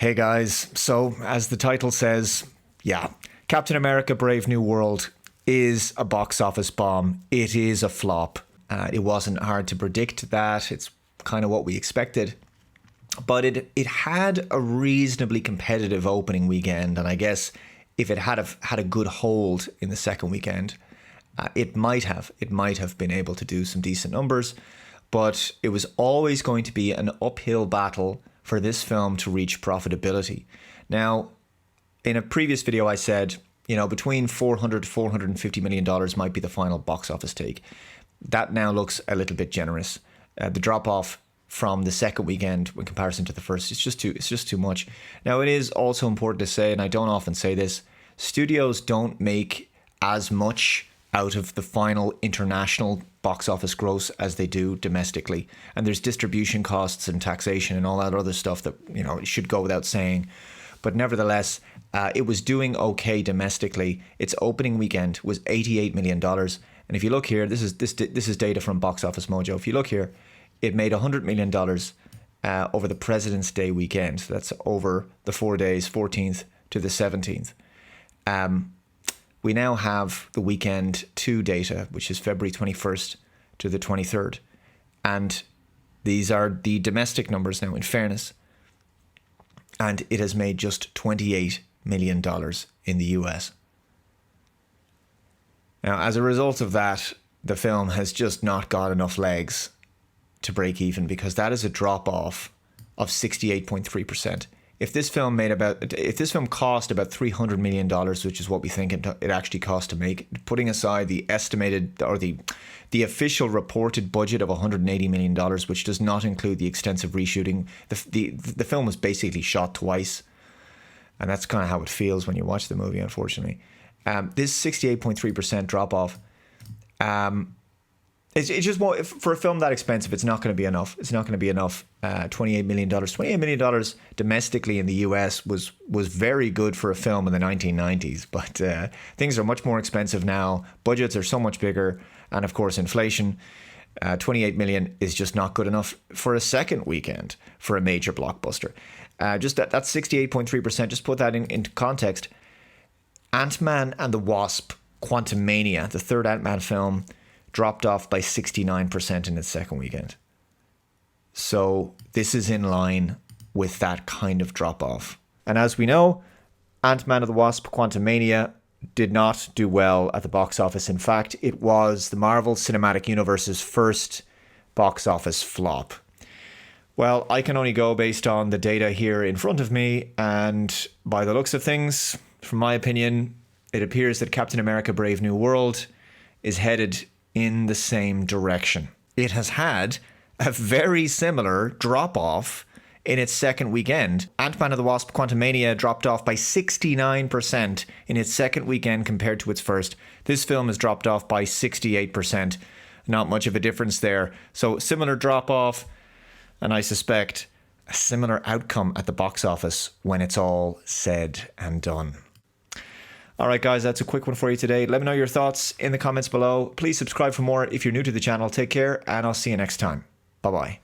Hey guys, so as the title says, yeah, Captain America Brave New World is a box office bomb. It is a flop. It wasn't hard to predict that. It's kind of what we expected. But it had a reasonably competitive opening weekend, and I guess if it had a good hold in the second weekend, it might have been able to do some decent numbers. But it was always going to be an uphill battle for this film to reach profitability. Now, in a previous video, I said, between $400 to $450 million might be the final box office take. That now looks a little bit generous. The drop off from the second weekend in comparison to the first, it's just too much. Now, it is also important to say, and I don't often say this, studios don't make as much out of the final international box office gross as they do domestically. And there's distribution costs and taxation and all that other stuff that, it should go without saying. But nevertheless, it was doing okay domestically. Its opening weekend was $88 million. And if you look here, this is data from Box Office Mojo. If you look here, it made $100 million over the President's Day weekend. That's over the 4 days, 14th to the 17th. We now have the weekend 2 data, which is February 21st to the 23rd. And these are the domestic numbers now, in fairness. And it has made just $28 million in the US. Now, as a result of that, the film has just not got enough legs to break even, because that is a drop off of 68.3%. If this film cost about $300 million, which is what we think it actually cost to make, putting aside the estimated or the official reported budget of $180 million, which does not include the extensive reshooting, the film was basically shot twice, and that's kind of how it feels when you watch the movie, unfortunately. This 68.3% drop off, it's just more for a film that expensive. It's not going to be enough. It's not going to be enough. $28 million. $28 million domestically in the US was very good for a film in the 1990s. But things are much more expensive now. Budgets are so much bigger, and of course inflation. $28 million is just not good enough for a second weekend for a major blockbuster. Just that's 68.3%. Just put that into context. Ant-Man and the Wasp: Quantumania, the third Ant-Man film, dropped off by 69% in its second weekend. So this is in line with that kind of drop off. And as we know, Ant-Man and the Wasp: Quantumania did not do well at the box office. In fact, it was the Marvel Cinematic Universe's first box office flop. Well, I can only go based on the data here in front of me, and by the looks of things, from my opinion, it appears that Captain America Brave New World is headed in the same direction. It has had a very similar drop-off in its second weekend. Ant-Man and the Wasp: Quantumania dropped off by 69% in its second weekend compared to its first. This film has dropped off by 68%. Not much of a difference there. So similar drop-off, and I suspect a similar outcome at the box office when it's all said and done. All right, guys, that's a quick one for you today. Let me know your thoughts in the comments below. Please subscribe for more if you're new to the channel. Take care, and I'll see you next time. Bye-bye.